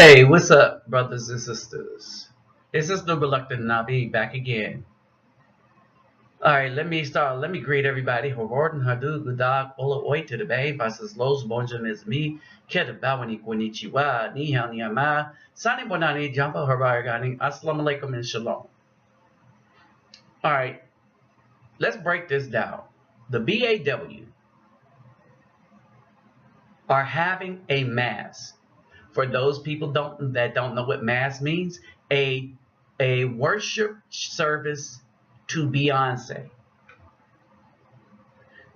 Hey, what's up, brothers and sisters? This is the Reluctant Nabi back again. All right, let me start. Let me greet everybody. Hororden Hadu Gudag Ola Oi to the Bay versus Los Bonjam is me. Keta Bawani Konnichiwa, Ni Hao Ni Ama, Sani Bonani Jumpa Haragani, Assalamu alaikum and Shalom. All right, let's break this down. The BAW are having a mass. For those people that don't know what mass means, a worship service to Beyonce.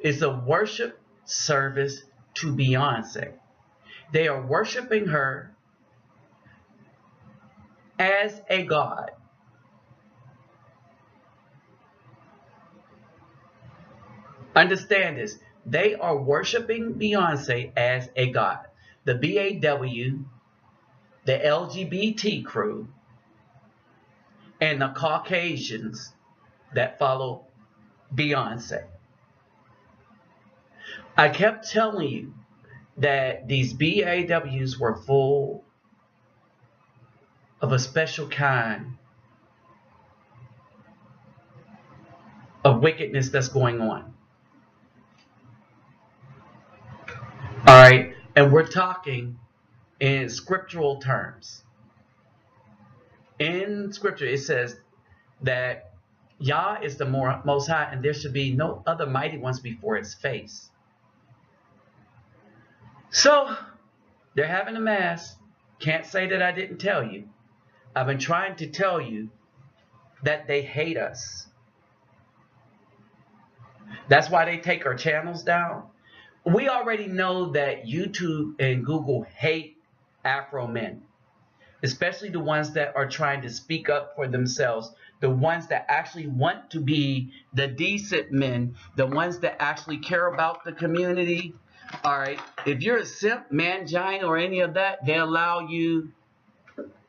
It's a worship service to Beyonce. They are worshiping her as a god. Understand this. They are worshiping Beyonce as a god. The BAW, the LGBT crew, and the Caucasians that follow Beyonce. I kept telling you that these BAWs were full of a special kind of wickedness that's going on. All right, and we're talking in scriptural terms. In scripture, it says that Yah is the most high, and there should be no other mighty ones before his face. So, they're having a mass. Can't say that I didn't tell you. I've been trying to tell you that they hate us. That's why they take our channels down. We already know that YouTube and Google hate Afro men, especially the ones that are trying to speak up for themselves, the ones that actually want to be the decent men, the ones that actually care about the community. All right, if you're a simp, mangine, or any of that, they allow you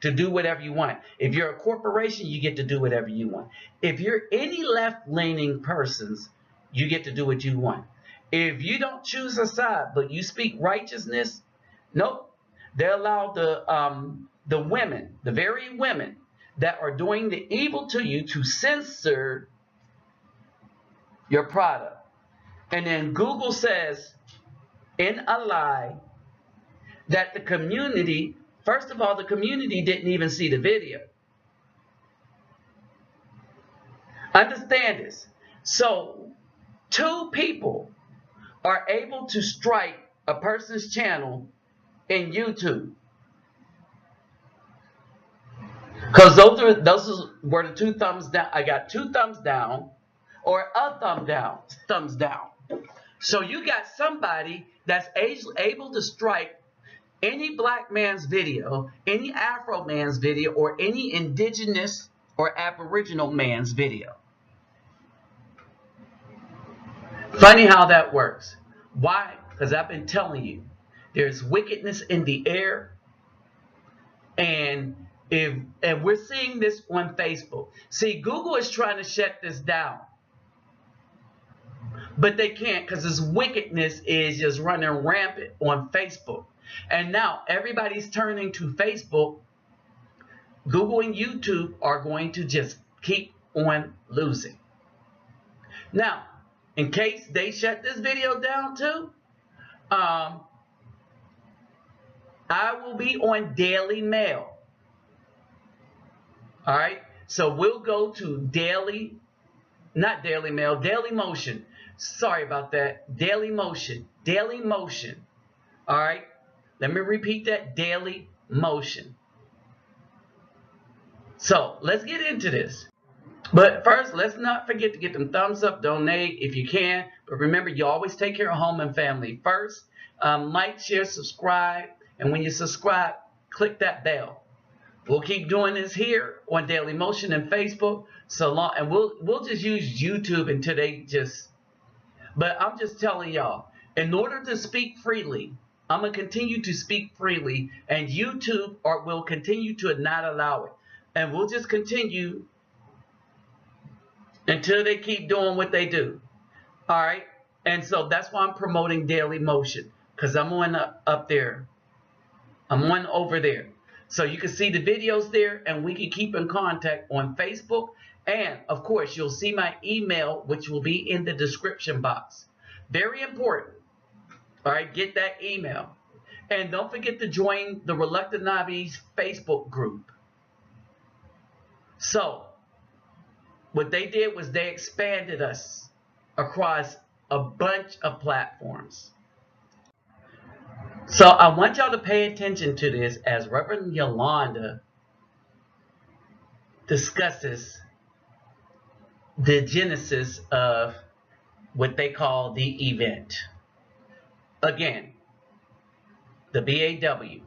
to do whatever you want. If you're a corporation, you get to do whatever you want. If you're any left-leaning persons, you get to do what you want. If you don't choose a side, but you speak righteousness, nope. They allow the women, the very women that are doing the evil to you, to censor your product. And then Google says, in a lie, that the community, first of all, the community didn't even see the video. Understand this. So, two people are able to strike a person's channel in YouTube. Because those were the two thumbs down. I got two thumbs down or a thumbs down. So you got somebody that's able to strike any black man's video, any Afro man's video, or any indigenous or aboriginal man's video. Funny how that works. Why? Because I've been telling you, there's wickedness in the air, and we're seeing this on Facebook. See, Google is trying to shut this down, but they can't, because this wickedness is just running rampant on Facebook. And now everybody's turning to Facebook. Google and YouTube are going to just keep on losing. Now, in case they shut this video down too, I will be on Daily Mail. All right, so we'll go to Daily Motion. Sorry about that. Daily Motion. All right, let me repeat that. Daily Motion. So let's get into this. But first, let's not forget to get them thumbs up, donate if you can. But remember, you always take care of home and family first. Like, share, subscribe. And when you subscribe, click that bell. We'll keep doing this here on Daily Motion and Facebook. So long, and we'll just use YouTube until they just. But I'm just telling y'all, in order to speak freely, I'm going to continue to speak freely. And YouTube will continue to not allow it. And we'll just continue until they keep doing what they do. All right? And so that's why I'm promoting Daily Motion, because I'm on up there. I'm on over there. So you can see the videos there, and we can keep in contact on Facebook. And of course, you'll see my email, which will be in the description box. Very important. All right, get that email. And don't forget to join the Reluctant Nobbies Facebook group. So what they did was they expanded us across a bunch of platforms. So I want y'all to pay attention to this as Reverend Yolanda discusses the genesis of what they call the event. Again, the BAW.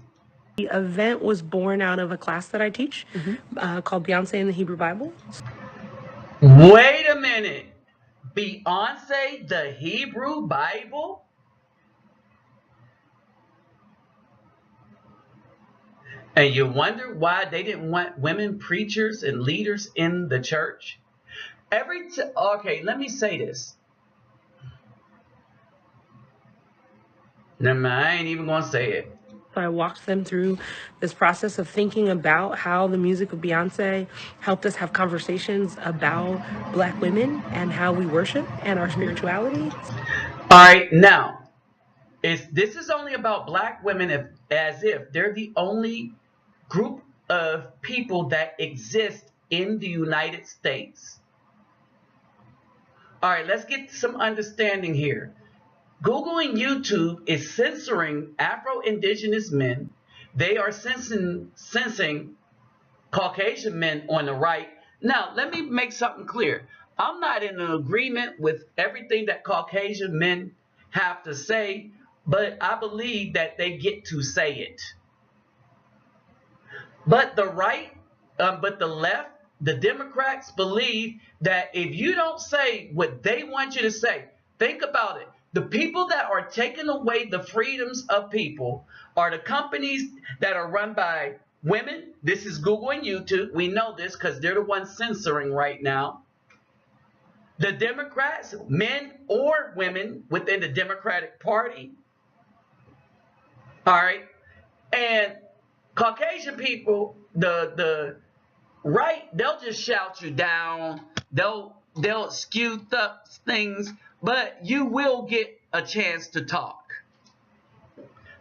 The event was born out of a class that I teach called Beyonce in the Hebrew Bible. Wait a minute. Beyonce, the Hebrew Bible? And you wonder why they didn't want women preachers and leaders in the church? Okay, let me say this. Never mind, I ain't even going to say it. I walked them through this process of thinking about how the music of Beyonce helped us have conversations about Black women and how we worship and our spirituality. All right, now, this is only about Black women as if they're the only group of people that exist in the United States. All right, let's get some understanding here. Google and YouTube is censoring Afro-Indigenous men. They are censoring Caucasian men on the right. Now, let me make something clear. I'm not in agreement with everything that Caucasian men have to say, but I believe that they get to say it. But the right, but the left, the Democrats believe that if you don't say what they want you to say, think about it. The people that are taking away the freedoms of people are the companies that are run by women. This is Google and YouTube. We know this because they're the ones censoring right now. The Democrats, men or women within the Democratic Party. All right. And Caucasian people, the right, they'll just shout you down. They'll skew up things, but you will get a chance to talk.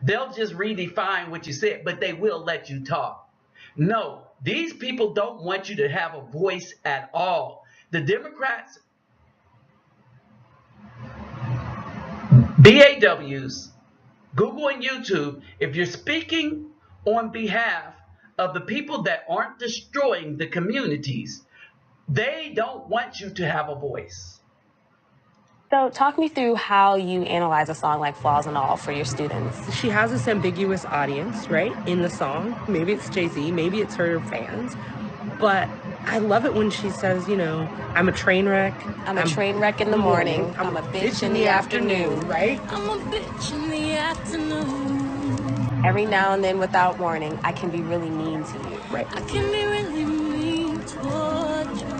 They'll just redefine what you said, but they will let you talk. No, these people don't want you to have a voice at all. The Democrats, BAWs, Google and YouTube, if you're speaking on behalf of the people that aren't destroying the communities, they don't want you to have a voice. So talk me through how you analyze a song like Flaws and All for your students. She has this ambiguous audience, right, in the song. Maybe it's Jay-Z, maybe it's her fans. But I love it when she says, you know, I'm a train wreck. I'm a train wreck in the morning. I'm a bitch in the afternoon. Right? I'm a bitch in the afternoon. Every now and then, without warning, I can be really mean to you. Right. I can be really mean toward you.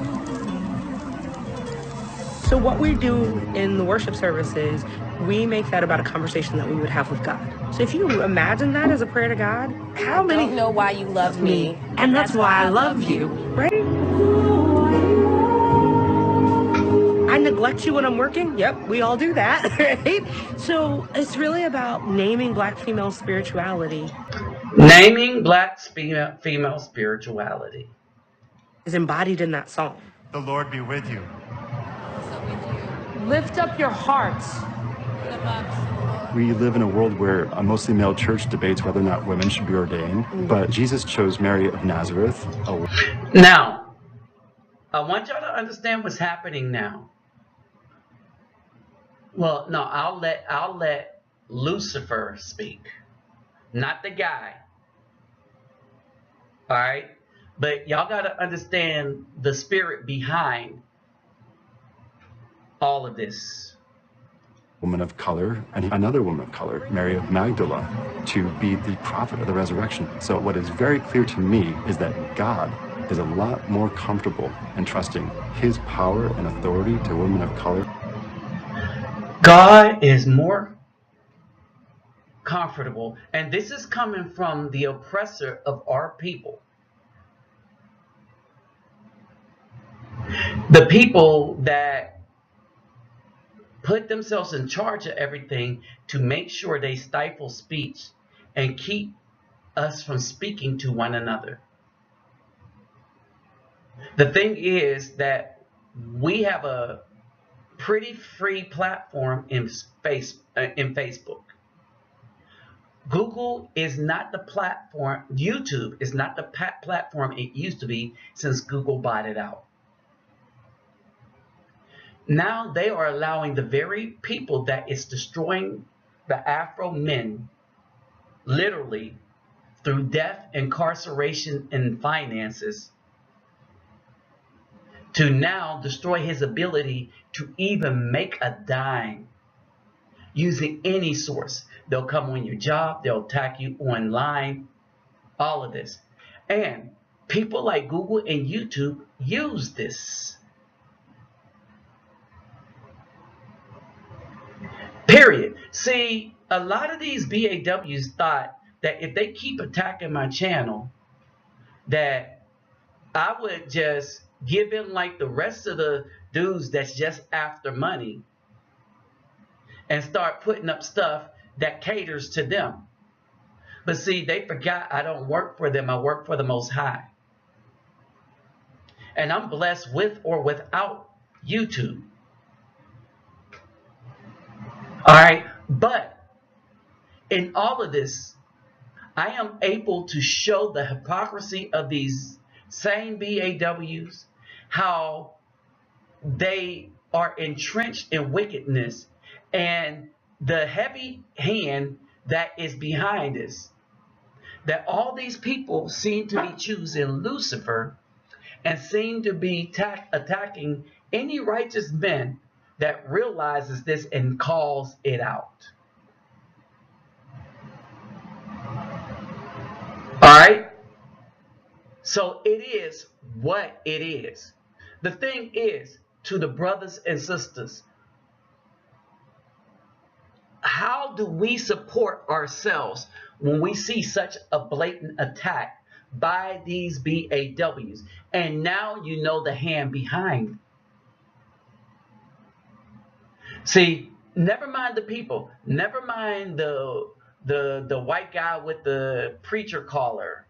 So what we do in the worship services, we make that about a conversation that we would have with God. So if you imagine that as a prayer to God, how many... I don't know why you love me. And that's why I love you. Right? I neglect you when I'm working. Yep, we all do that, right? So it's really about naming Black female spirituality. Naming Black female spirituality Is embodied in that song. The Lord be with you. Lift up your hearts. We live in a world where a mostly male church debates whether or not women should be ordained, but Jesus chose Mary of Nazareth. Now, I want y'all to understand what's happening now. Well, no, I'll let Lucifer speak, not the guy. All right? But y'all got to understand the spirit behind all of this. Woman of color and another woman of color, Mary of Magdala, to be the prophet of the resurrection. So what is very clear to me is that God is a lot more comfortable entrusting his power and authority to women of color. God is more comfortable. And this is coming from the oppressor of our people. The people that put themselves in charge of everything to make sure they stifle speech and keep us from speaking to one another. The thing is that we have a pretty free platform in Facebook. Google is not the platform, YouTube is not the platform it used to be since Google bought it out. Now they are allowing the very people that is destroying the Afro men, literally through death, incarceration, and finances, to now destroy his ability to even make a dime using any source. They'll come on your job, they'll attack you online, all of this. And people like Google and YouTube use this. Period. See, a lot of these BAWs thought that if they keep attacking my channel, that I would just give in like the rest of the dudes that's just after money and start putting up stuff that caters to them. But see, they forgot I don't work for them. I work for the Most High. And I'm blessed with or without YouTube. All right. But in all of this, I am able to show the hypocrisy of these same BAWs, how they are entrenched in wickedness, and the heavy hand that is behind this. That all these people seem to be choosing Lucifer and seem to be attacking any righteous man that realizes this and calls it out. All right? So it is what it is. The thing is, to the brothers and sisters, how do we support ourselves when we see such a blatant attack by these BAWs? And now you know the hand behind. See, never mind the people. Never mind the white guy with the preacher collar,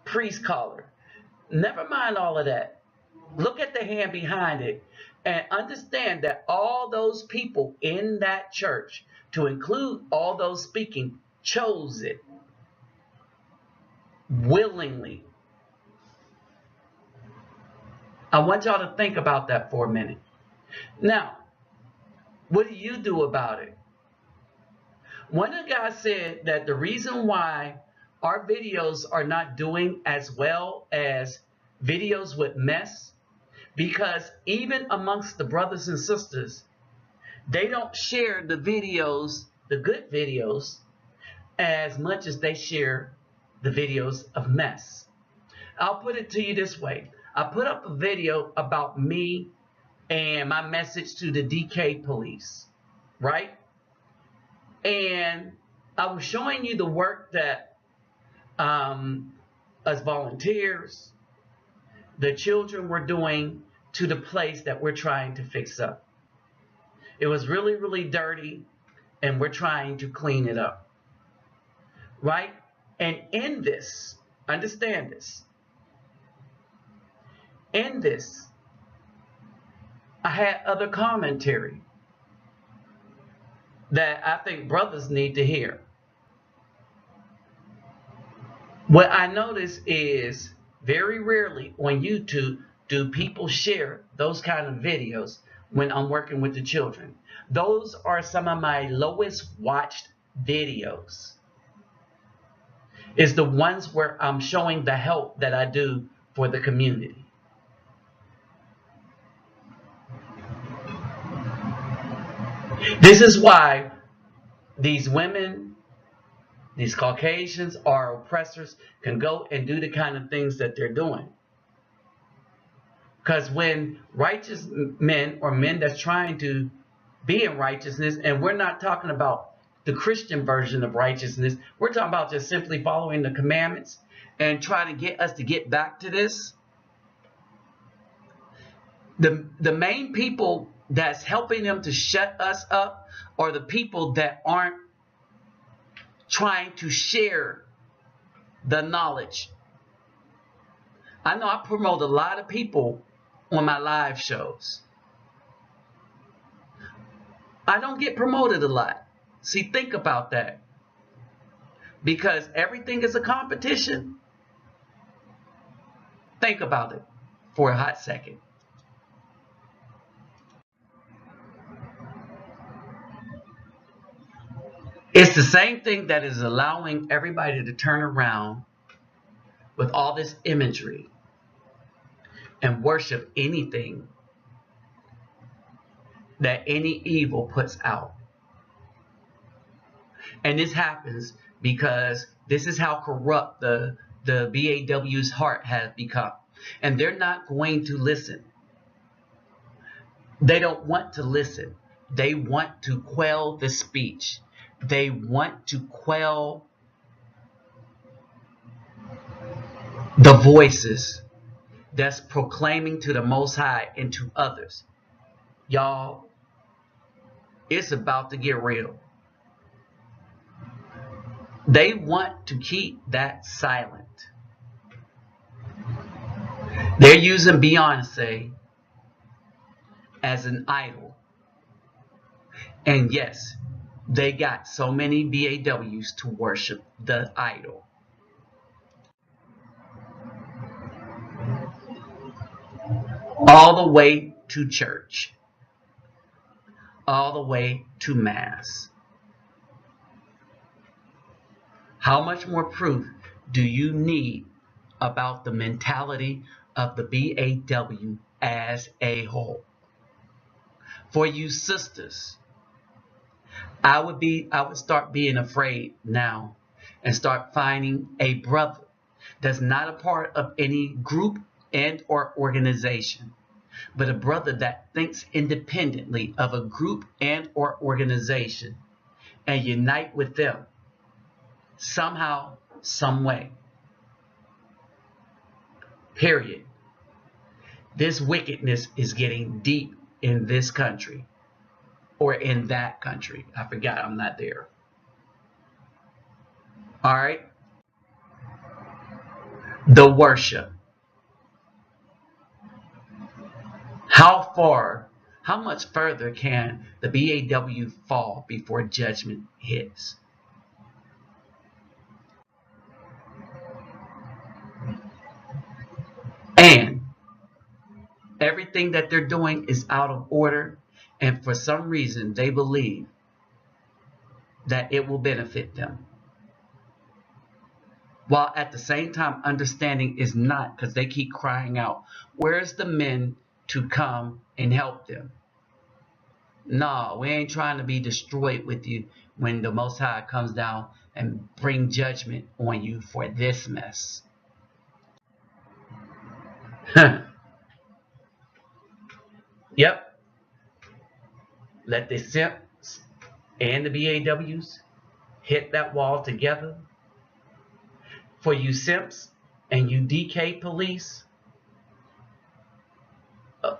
priest collar. Never mind all of that. Look at the hand behind it and understand that all those people in that church, to include all those speaking, chose it willingly. I want y'all to think about that for a minute. Now, what do you do about it? One of the guys said that the reason why our videos are not doing as well as videos with mess, because even amongst the brothers and sisters, they don't share the videos, the good videos, as much as they share the videos of mess. I'll put it to you this way. I put up a video about me and my message to the DK police, right? And I was showing you the work that as volunteers, the children were doing to the place that we're trying to fix up. It was really, really dirty, and we're trying to clean it up, right? And in this, understand this, in this, I had other commentary that I think brothers need to hear. What I notice is very rarely on YouTube do people share those kind of videos when I'm working with the children. Those are some of my lowest watched videos. It's the ones where I'm showing the help that I do for the community. This is why these women, these Caucasians, our oppressors, can go and do the kind of things that they're doing. Because when righteous men or men that's trying to be in righteousness, and we're not talking about the Christian version of righteousness. We're talking about just simply following the commandments and trying to get us to get back to this. The main people that's helping them to shut us up are the people that aren't trying to share the knowledge. I know I promote a lot of people on my live shows. I don't get promoted a lot. See, think about that. Because everything is a competition. Think about it for a hot second. It's the same thing that is allowing everybody to turn around with all this imagery and worship anything that any evil puts out. And this happens because this is how corrupt the BAW's heart has become. And they're not going to listen. They don't want to listen. They want to quell the speech. They want to quell the voices that's proclaiming to the Most High and to others. Y'all, it's about to get real. They want to keep that silent. They're using Beyonce as an idol. And yes, they got so many BAWs to worship the idol. All the way to church. All the way to mass. How much more proof do you need about the mentality of the BAW as a whole? For you sisters, I would start being afraid now and start finding a brother that's not a part of any group and or organization, but a brother that thinks independently of a group and or organization and unite with them somehow, some way. Period. This wickedness is getting deep in this country. Or in that country. I forgot, I'm not there. All right. The worship. How much further can the BAW fall before judgment hits? And everything that they're doing is out of order. And for some reason, they believe that it will benefit them. While at the same time, understanding is not, because they keep crying out, where's the men to come and help them? No, we ain't trying to be destroyed with you when the Most High comes down and bring judgment on you for this mess. Yep. Let the simps and the BAWs hit that wall together. For you simps and you DK police,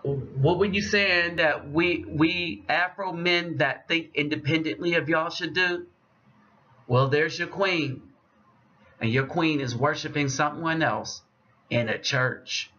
what were you saying that we Afro men that think independently of y'all should do? Well, there's your queen. And your queen is worshiping someone else in a church.